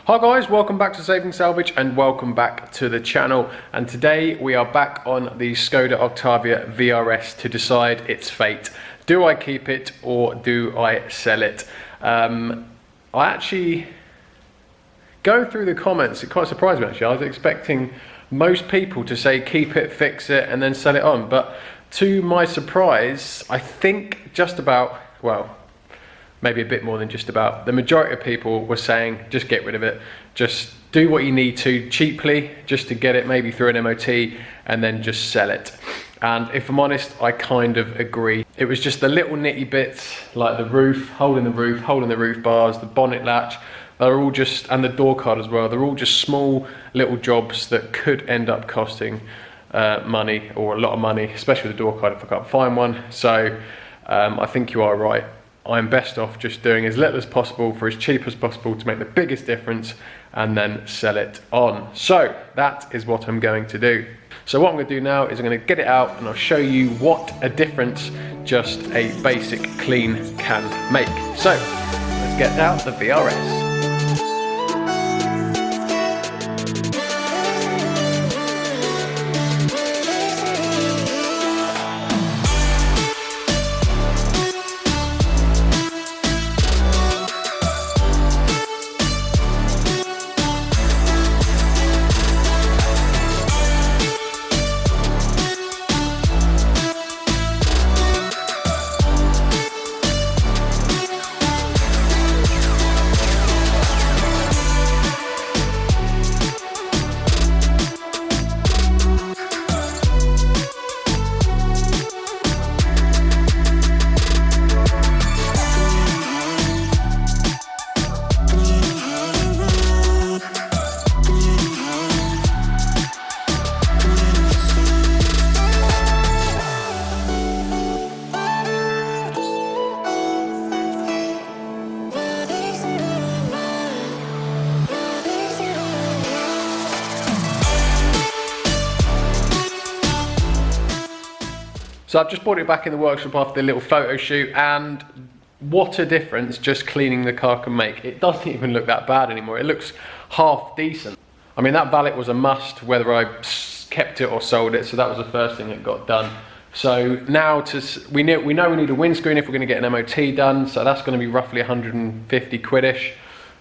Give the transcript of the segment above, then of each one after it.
Hi guys, welcome back to Saving Salvage and welcome back to the channel. And today we are back on the Skoda Octavia VRS to decide its fate. Do I keep it or do I sell it? I actually, going through the comments, it quite surprised me actually. I was expecting most people to say keep it, fix it and then sell it on. But to my surprise, I think just about, well, maybe a bit more than just about, the majority of people were saying just get rid of it, just do what you need to cheaply just to get it maybe through an MOT and then just sell it. And if I'm honest, I kind of agree. It was just the little nitty bits like the roof, holding the roof bars, the bonnet latch, they're all just, and the door card as well, they're all just small little jobs that could end up costing money, or a lot of money, especially the door card if I can't find one. So I think you are right. I'm best off just doing as little as possible for as cheap as possible to make the biggest difference and then sell it on. So that is what I'm going to do. So what I'm going to do now is I'm going to get it out and I'll show you what a difference just a basic clean can make. So let's get out the VRS. So I've just brought it back in the workshop after the little photo shoot, and what a difference just cleaning the car can make. It doesn't even look that bad anymore. It looks half decent. I mean, that valet was a must whether I kept it or sold it, so that was the first thing that got done. So now we know we need a windscreen if we're going to get an MOT done, so that's going to be roughly 150 quid-ish.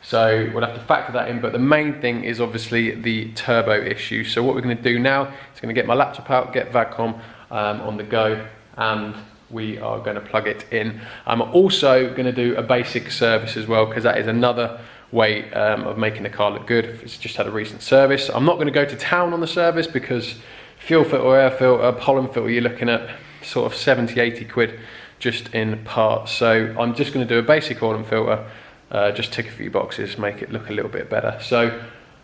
So we'll have to factor that in, but the main thing is obviously the turbo issue. So what we're going to do now is going to get my laptop out, get VADCOM on the go, and we are going to plug it in. I'm also going to do a basic service as well, because that is another way of making the car look good if it's just had a recent service. I'm not going to go to town on the service because fuel filter, air filter, pollen filter, you're looking at sort of 70-80 quid just in parts. So I'm just going to do a basic oil and filter, just tick a few boxes, make it look a little bit better. So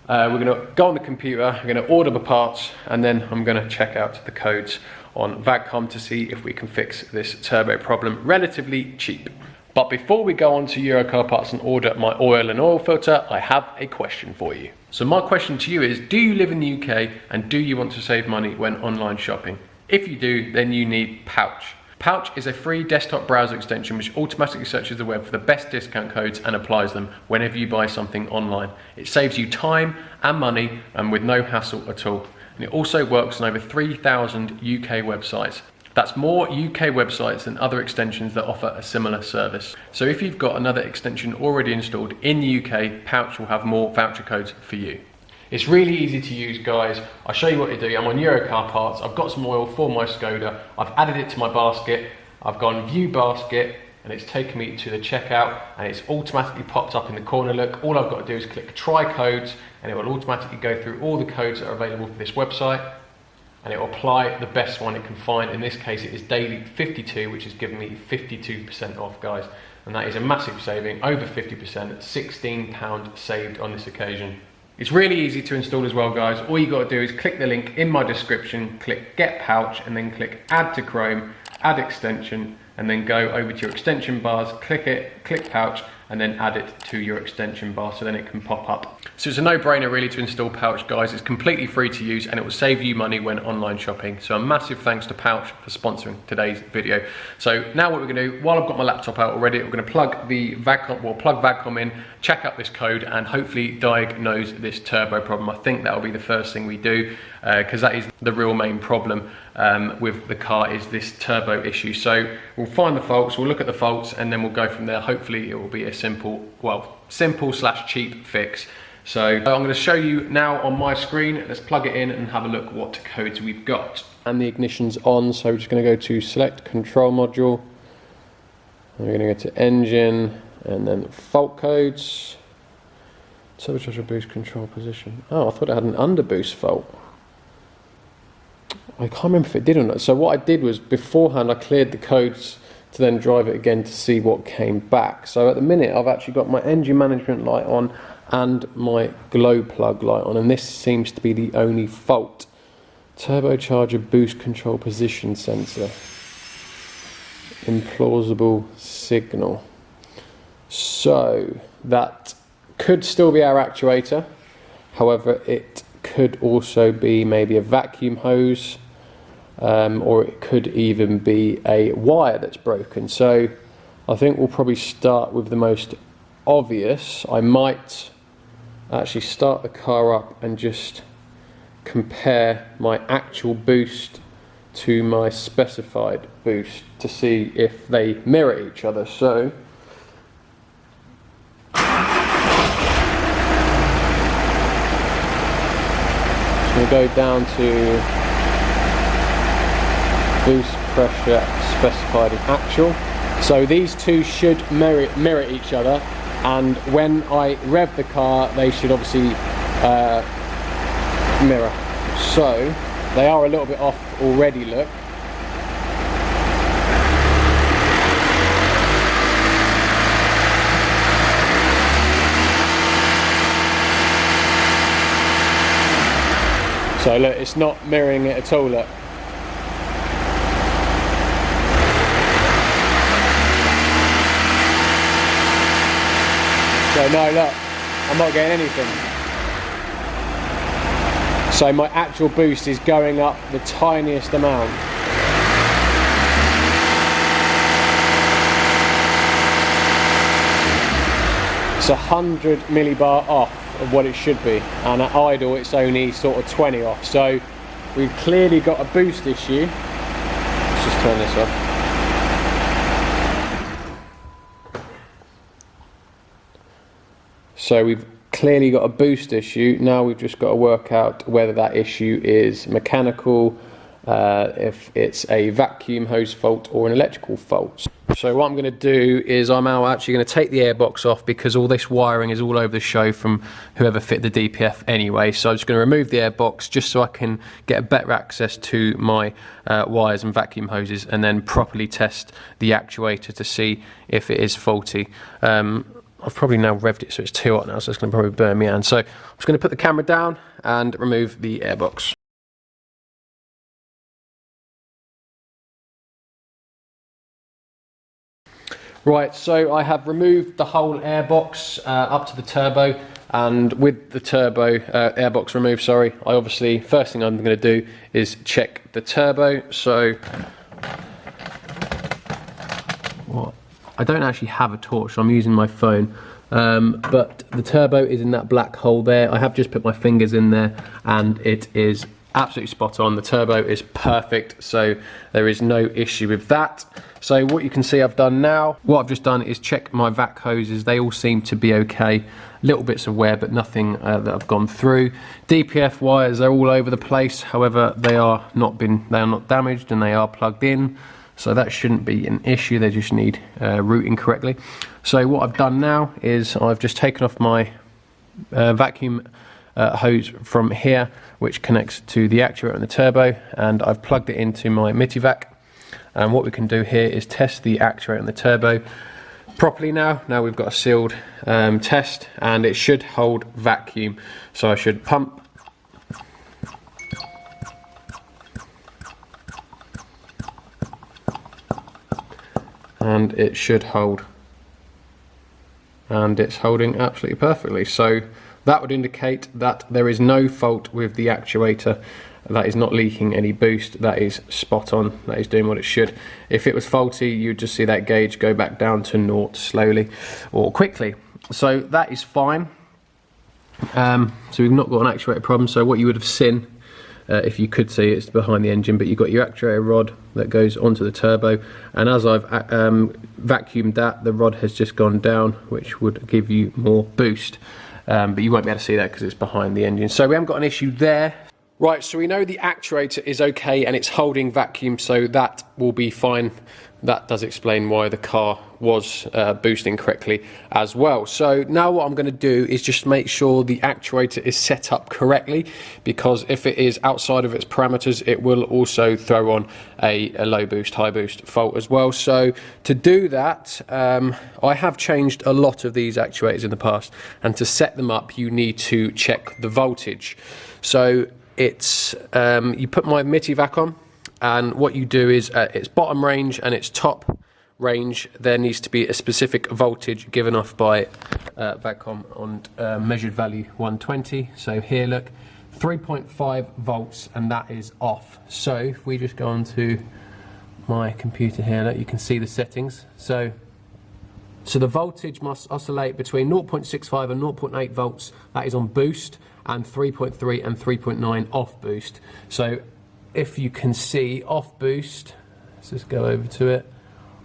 we're going to go on the computer, I'm going to order the parts, and then I'm going to check out the codes on VADCOM to see if we can fix this turbo problem relatively cheap. But before we go on to Eurocar Parts and order my oil and oil filter, I have a question for you. So my question to you is, do you live in the UK and do you want to save money when online shopping? If you do, then you need Pouch. Pouch is a free desktop browser extension which automatically searches the web for the best discount codes and applies them whenever you buy something online. It saves you time and money, and with no hassle at all. And it also works on over 3,000 UK websites. That's more UK websites than other extensions that offer a similar service. So if you've got another extension already installed in the UK, Pouch will have more voucher codes for you. It's really easy to use, guys. I'll show you what to do. I'm on Eurocar Parts. I've got some oil for my Skoda. I've added it to my basket. I've gone view basket, and it's taken me to the checkout, and it's automatically popped up in the corner. Look, all I've got to do is click try codes, and it will automatically go through all the codes that are available for this website, and it will apply the best one it can find. In this case, it is daily 52, which is giving me 52% off, guys. And that is a massive saving, over 50%, £16 saved on this occasion. It's really easy to install as well, guys. All you got to do is click the link in my description, click Get Pouch, and then click Add to Chrome, Add Extension, and then go over to your extension bars, click it, click Pouch, and then add it to your extension bar so then it can pop up. So it's a no-brainer really to install Pouch, guys. It's completely free to use and it will save you money when online shopping. So a massive thanks to Pouch for sponsoring today's video. So now what we're gonna do, while I've got my laptop out already, we're gonna plug the plug VAGCOM in, check out this code, and hopefully diagnose this turbo problem. I think that'll be the first thing we do, because that is the real main problem with the car, is this turbo issue. So we'll find the faults, we'll look at the faults, and then we'll go from there. Hopefully it will be a simple / cheap fix. So I'm going to show you now on my screen. Let's plug it in and have a look what codes we've got. And the ignition's on, so we're just going to go to select control module. And we're going to go to engine and then fault codes. Turbocharger boost control position. Oh, I thought it had an underboost fault. I can't remember if it did or not. So what I did was beforehand I cleared the codes to then drive it again to see what came back. So at the minute I've actually got my engine management light on and my glow plug light on, and this seems to be the only fault. Turbocharger boost control position sensor. Implausible signal. So that could still be our actuator. However, it could also be maybe a vacuum hose, or it could even be a wire that's broken. So I think we'll probably start with the most obvious. I might actually start the car up and just compare my actual boost to my specified boost to see if they mirror each other. So we'll go down to boost pressure specified as actual. So these two should mirror each other, and when I rev the car they should obviously mirror. So they are a little bit off already, look. So look, it's not mirroring it at all, look. So no, look, I'm not getting anything. So my actual boost is going up the tiniest amount. It's 100 millibar off of what it should be, and at idle it's only sort of 20 off. So we've clearly got a boost issue. Let's just turn this off. So we've clearly got a boost issue. Now we've just got to work out whether that issue is mechanical, if it's a vacuum hose fault or an electrical fault. So what I'm going to do is I'm now actually going to take the airbox off, because all this wiring is all over the show from whoever fit the DPF anyway. So I'm just going to remove the airbox just so I can get a better access to my wires and vacuum hoses, and then properly test the actuator to see if it is faulty. I've probably now revved it so it's too hot now, so it's going to probably burn me hand. So I'm just going to put the camera down and remove the airbox. Right, so I have removed the whole airbox up to the turbo, and with the turbo airbox removed, sorry, I obviously, first thing I'm going to do is check the turbo. So what? I don't actually have a torch, so I'm using my phone, but the turbo is in that black hole there. I have just put my fingers in there and it is absolutely spot on. The turbo is perfect, so there is no issue with that. So what you can see I've done now, what I've just done is check my vac hoses. They all seem to be okay. Little bits of wear, but nothing that I've gone through. DPF wires are all over the place. However, they are not damaged and they are plugged in. So that shouldn't be an issue, they just need routing correctly. So what I've done now is I've just taken off my vacuum hose from here, which connects to the actuator and the turbo, and I've plugged it into my Mitivac. And what we can do here is test the actuator and the turbo properly now. Now we've got a sealed test, and it should hold vacuum. So I should pump. And it should hold and it's holding absolutely perfectly. So that would indicate that there is no fault with the actuator. That is not leaking any boost. That is spot on. That is doing what it should. If it was faulty, you'd just see that gauge go back down to naught slowly or quickly. So that is fine. So we've not got an actuator problem. So what you would have seen, if you could see, it's behind the engine, but you've got your actuator rod that goes onto the turbo, and as I've vacuumed that, the rod has just gone down, which would give you more boost, but you won't be able to see that because it's behind the engine. So we haven't got an issue there. Right, so we know the actuator is okay and it's holding vacuum, so that will be fine. That does explain why the car was boosting correctly as well. So now what I'm going to do is just make sure the actuator is set up correctly, because if it is outside of its parameters, it will also throw on a low boost, high boost fault as well. So to do that, I have changed a lot of these actuators in the past, and to set them up, you need to check the voltage. So it's you put my Mitivac on, and what you do is its bottom range and its top range, there needs to be a specific voltage given off by Vacom on measured value 120. So here, look, 3.5 volts, and that is off. So if we just go on to my computer here, look, you can see the settings. So the voltage must oscillate between 0.65 and 0.8 volts, that is on boost, and 3.3 and 3.9 off boost. So if you can see off boost, let's just go over to it.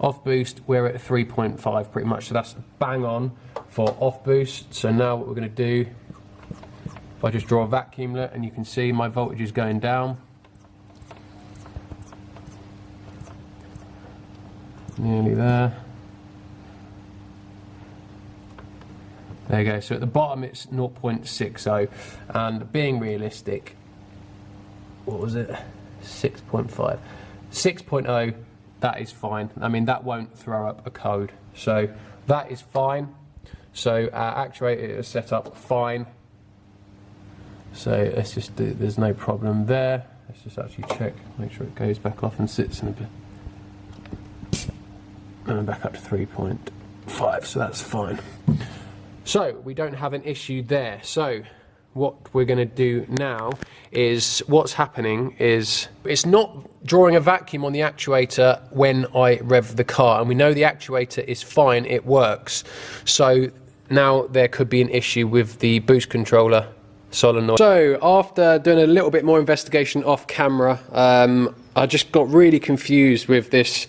Off boost, we're at 3.5 pretty much, so that's bang on for off boost. So now what we're going to do, if I just draw a vacuum, look, and you can see my voltage is going down. Nearly there. There you go, so at the bottom it's 0.60, and being realistic, what was it, 6.5, 6.0, that is fine. I mean, that won't throw up a code, so that is fine. So our actuator is set up fine, so let's just do, there's no problem there. Let's just actually check, make sure it goes back off and sits in a bit, and back up to 3.5, so that's fine. So we don't have an issue there. So what we're going to do now is, what's happening is it's not drawing a vacuum on the actuator when I rev the car, and we know the actuator is fine, it works. So now there could be an issue with the boost controller solenoid. So after doing a little bit more investigation off camera, I just got really confused with this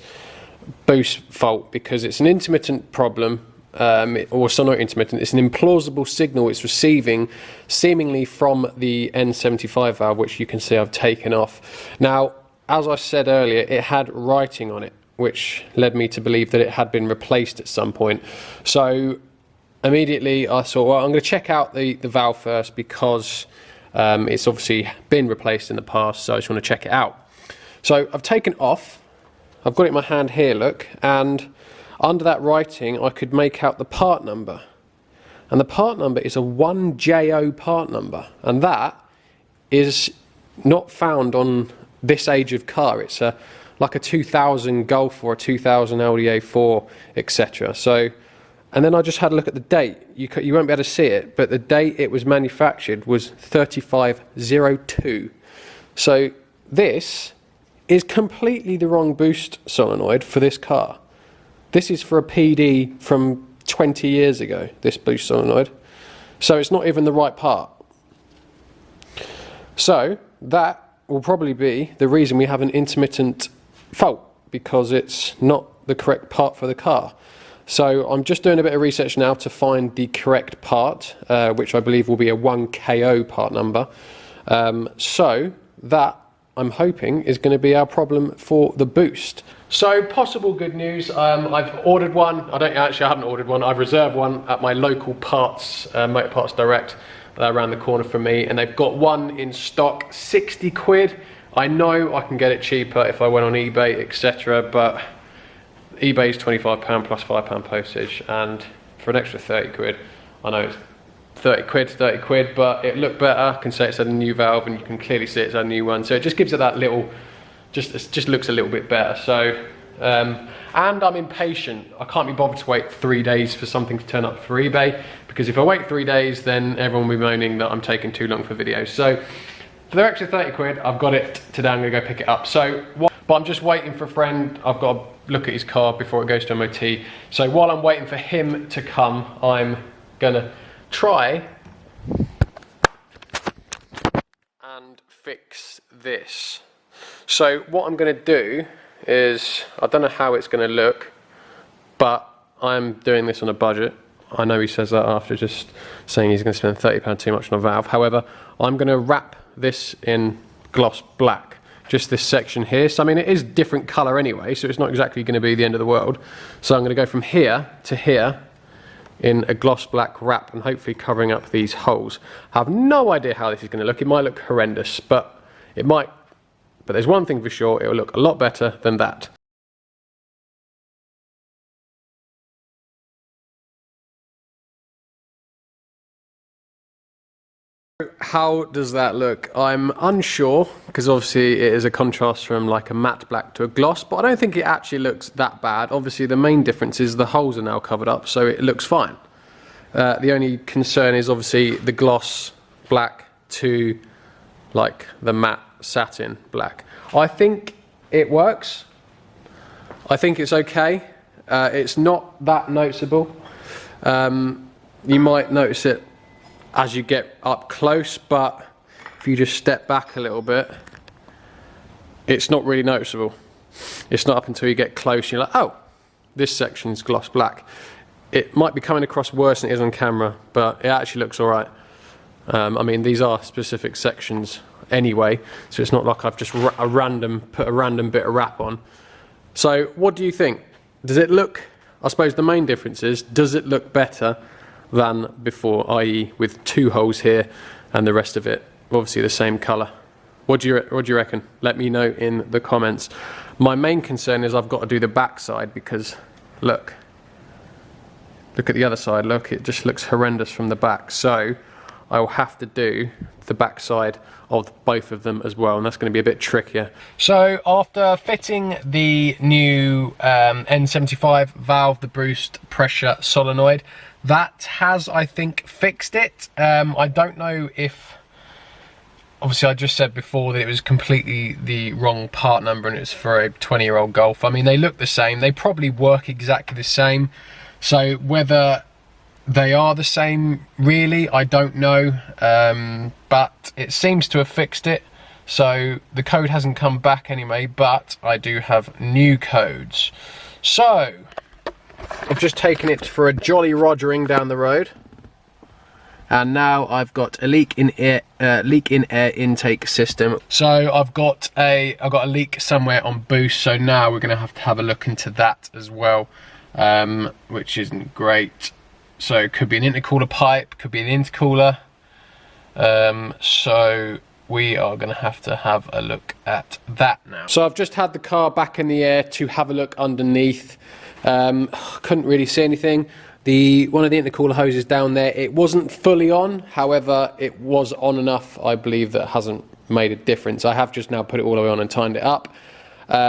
boost fault, because it's an intermittent problem. Or so not intermittent, it's an implausible signal it's receiving seemingly from the N75 valve, which you can see I've taken off. Now, as I said earlier, it had writing on it, which led me to believe that it had been replaced at some point. So immediately I thought, well, I'm going to check out the valve first, because it's obviously been replaced in the past, so I just want to check it out. So I've taken it off, I've got it in my hand here, look, and under that writing, I could make out the part number. And the part number is a 1JO part number. And that is not found on this age of car. It's like a 2000 Golf or a 2000 Audi A4, etc. So, and then I just had a look at the date. You won't be able to see it, but the date it was manufactured was 3502. So this is completely the wrong boost solenoid for this car. This is for a PD from 20 years ago, this boost solenoid. So it's not even the right part. So that will probably be the reason we have an intermittent fault, because it's not the correct part for the car. So I'm just doing a bit of research now to find the correct part, which I believe will be a 1KO part number. So that, I'm hoping, is going to be our problem for the boost. So possible good news, I've ordered one. I haven't ordered one, I've reserved one at my local parts, Motor Parts Direct, around the corner from me, and they've got one in stock, 60 quid. I know I can get it cheaper if I went on eBay, etc., but eBay's £25 plus £5 postage, and for an extra 30 quid, I know it's 30 quid, but it looked better. I can say it's had a new valve, and you can clearly see it's had a new one, so it just gives it that little, it just looks a little bit better. So And I'm impatient. I can't be bothered to wait 3 days for something to turn up for eBay, because if I wait 3 days, then everyone will be moaning that I'm taking too long for videos. So for the extra 30 quid, I've got it today. I'm gonna go pick it up. But I'm just waiting for a friend. I've got to look at his car before it goes to MOT. So while I'm waiting for him to come, I'm gonna try and fix this. So what I'm gonna do is, I don't know how it's gonna look, but I'm doing this on a budget. I know he says that after just saying he's gonna spend £30 too much on a valve. However, I'm gonna wrap this in gloss black, just this section here. So I mean, it is different color anyway, so it's not exactly gonna be the end of the world. So I'm gonna go from here to here in a gloss black wrap, and hopefully covering up these holes. I have no idea how this is gonna look. It might look horrendous, but it might. But there's one thing for sure, it will look a lot better than that. How does that look? I'm unsure, because obviously it is a contrast from like a matte black to a gloss, but I don't think it actually looks that bad. Obviously the main difference is the holes are now covered up, so it looks fine. The only concern is obviously the gloss black to like the matte satin black. I think it works. I think it's okay. It's not that noticeable. You might notice it as you get up close, but if you just step back a little bit, it's not really noticeable. It's not up until you get close, you're like, oh, this section's gloss black. It might be coming across worse than it is on camera, but it actually looks all right. I mean, these are specific sections anyway, so it's not like I've just put a random bit of wrap on. So what do you think? Does it look, I suppose the main difference is, does it look better than before, i.e. with 2 holes here and the rest of it obviously the same colour? What do you reckon? Let me know in the comments. My main concern is I've got to do the back side, because look at the other side, look, it just looks horrendous from the back. So I will have to do the back side of both of them as well, and that's going to be a bit trickier. So after fitting the new N75 valve, the boost pressure solenoid, that has, I think, fixed it. I don't know if, obviously I just said before that it was completely the wrong part number and it's for a 20-year-old Golf. I mean, they look the same, they probably work exactly the same. So whether they are the same, really, I don't know, but it seems to have fixed it. So the code hasn't come back anyway, but I do have new codes. So I've just taken it for a jolly rogering down the road, and now I've got a leak in air intake system. So I've got a leak somewhere on boost. So now we're going to have a look into that as well, which isn't great. So it could be an intercooler pipe, could be an intercooler. So we are going to have a look at that now. So I've just had the car back in the air to have a look underneath. Couldn't really see anything. One of the intercooler hoses down there, it wasn't fully on, however it was on enough, I believe, that hasn't made a difference. I have just now put it all the way on and tightened it up.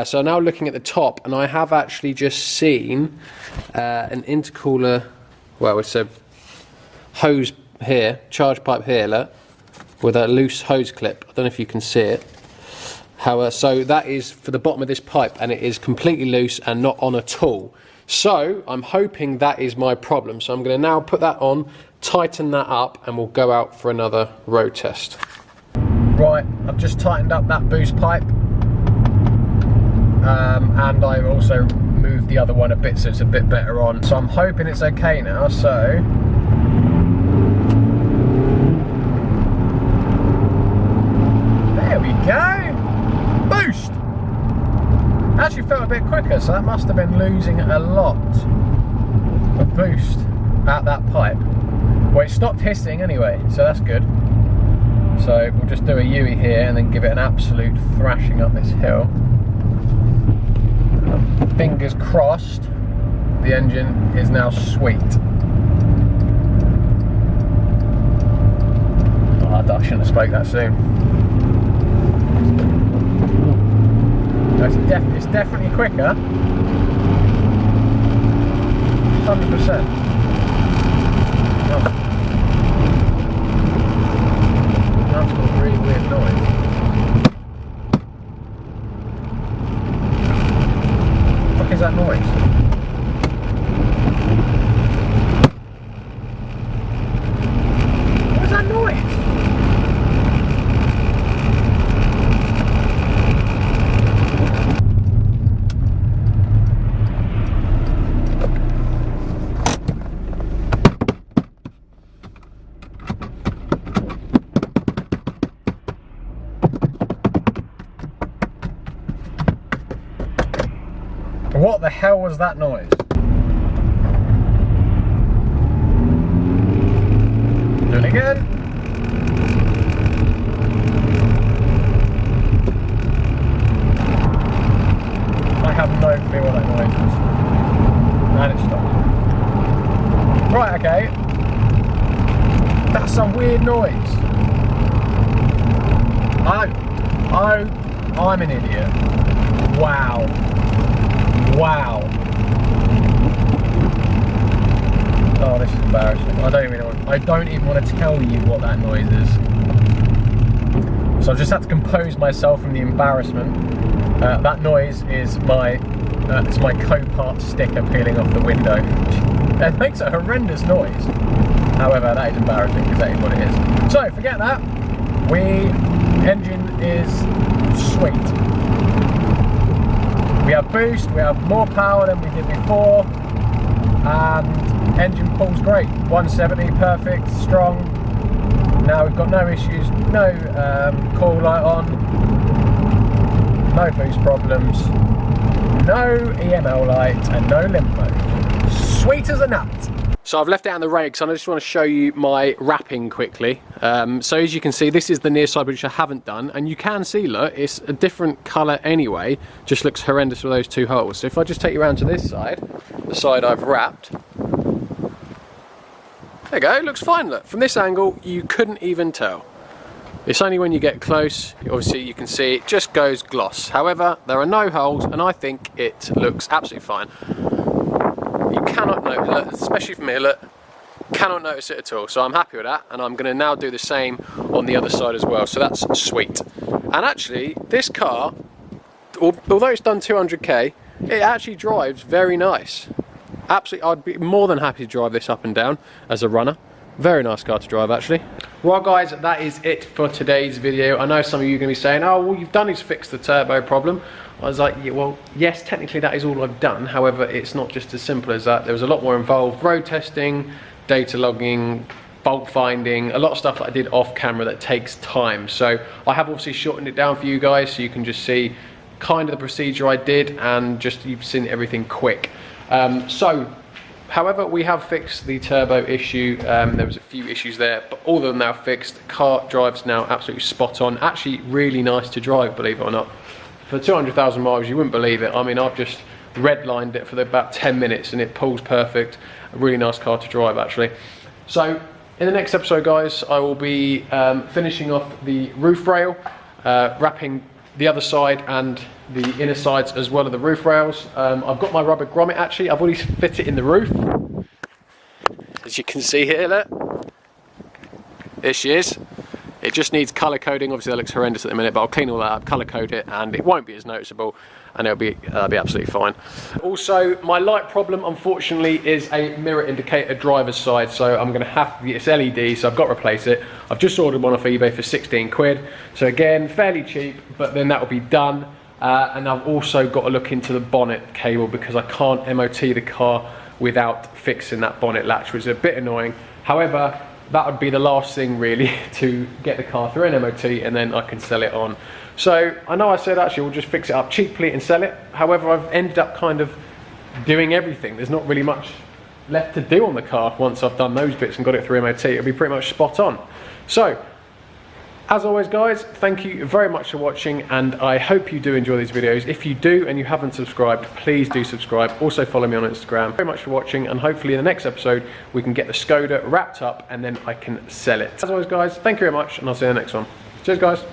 So now looking at the top, and I have actually just seen an intercooler, well, it's a hose here, charge pipe here, look, with a loose hose clip. I don't know if you can see it. However, so that is for the bottom of this pipe, and it is completely loose and not on at all. So I'm hoping that is my problem. So I'm going to now put that on, tighten that up, and we'll go out for another road test. Right, I've just tightened up that boost pipe, and I've also moved the other one a bit so it's a bit better on. So I'm hoping it's okay now. So there we go. Boost! Actually felt a bit quicker, so that must have been losing a lot of boost at that pipe. Well, it stopped hissing anyway, so that's good. So we'll just do a U-E here and then give it an absolute thrashing up this hill. Fingers crossed, the engine is now sweet. Oh, I shouldn't have spoke that soon. It's definitely quicker. 100%. That's got a really weird noise. What the fuck is that noise? What is that noise? What the hell was that noise? Do it again. I have no clue what that noise is. And it stopped. Right, okay. That's some weird noise. I'm an idiot. Wow. Wow. Oh, this is embarrassing. I don't even want to tell you what that noise is. So I've just had to compose myself from the embarrassment. That noise is it's my Copart sticker peeling off the window. It makes a horrendous noise. However, that is embarrassing because that is what it is. So forget that. Engine is sweet. We have boost, we have more power than we did before, and engine pulls great. 170, perfect, strong. Now we've got no issues, no coil light on, no boost problems, no EML light, and no limp mode. Sweet as a nut. So I've left it on the rakes and I just want to show you my wrapping quickly. So as you can see, this is the near side which I haven't done, and you can see, look, it's a different colour anyway, just looks horrendous with those two holes. So if I just take you around to this side, the side I've wrapped, there you go, it looks fine, look. From this angle, you couldn't even tell. It's only when you get close, obviously you can see it just goes gloss. However, there are no holes and I think it looks absolutely fine. You cannot notice, look, especially for me, look, cannot notice it at all. So I'm happy with that, and I'm going to now do the same on the other side as well. So that's sweet. And actually, this car, although it's done 200k, it actually drives very nice. Absolutely, I'd be more than happy to drive this up and down as a runner. Very nice car to drive, actually. Right guys, that is it for today's video. I know some of you are going to be saying, oh, all you've done is fix the turbo problem. I was like, yeah, well, yes, technically that is all I've done. However, it's not just as simple as that. There was a lot more involved. Road testing, data logging, fault finding, a lot of stuff that I did off camera that takes time. So I have obviously shortened it down for you guys so you can just see kind of the procedure I did, and just you've seen everything quick. However, we have fixed the turbo issue. There was a few issues there, but all of them now fixed. The car drives now absolutely spot on. Actually really nice to drive, believe it or not. For 200,000 miles, you wouldn't believe it. I mean, I've just redlined it for about 10 minutes and it pulls perfect. A really nice car to drive, actually. So in the next episode, guys, I will be finishing off the roof rail, wrapping the other side and the inner sides as well of the roof rails. I've got my rubber grommet, actually. I've already fit it in the roof. As you can see here, look. There she is. It just needs colour coding. Obviously that looks horrendous at the minute, but I'll clean all that up, colour code it, and it won't be as noticeable, and it'll be absolutely fine. Also, my light problem, unfortunately, is a mirror indicator driver's side, so I'm going to have to, it's LED, so I've got to replace it. I've just ordered one off eBay for 16 quid, so again, fairly cheap, but then that will be done. And I've also got to look into the bonnet cable because I can't MOT the car without fixing that bonnet latch, which is a bit annoying. However, that would be the last thing really to get the car through an MOT, and then I can sell it on. So I know I said actually we'll just fix it up cheaply and sell it. However, I've ended up kind of doing everything. There's not really much left to do on the car once I've done those bits and got it through MOT. It'll be pretty much spot on. So as always, guys, thank you very much for watching, and I hope you do enjoy these videos. If you do and you haven't subscribed, please do subscribe. Also follow me on Instagram. Very much for watching, and hopefully in the next episode we can get the Skoda wrapped up and then I can sell it. As always, guys, thank you very much, and I'll see you in the next one. Cheers, guys.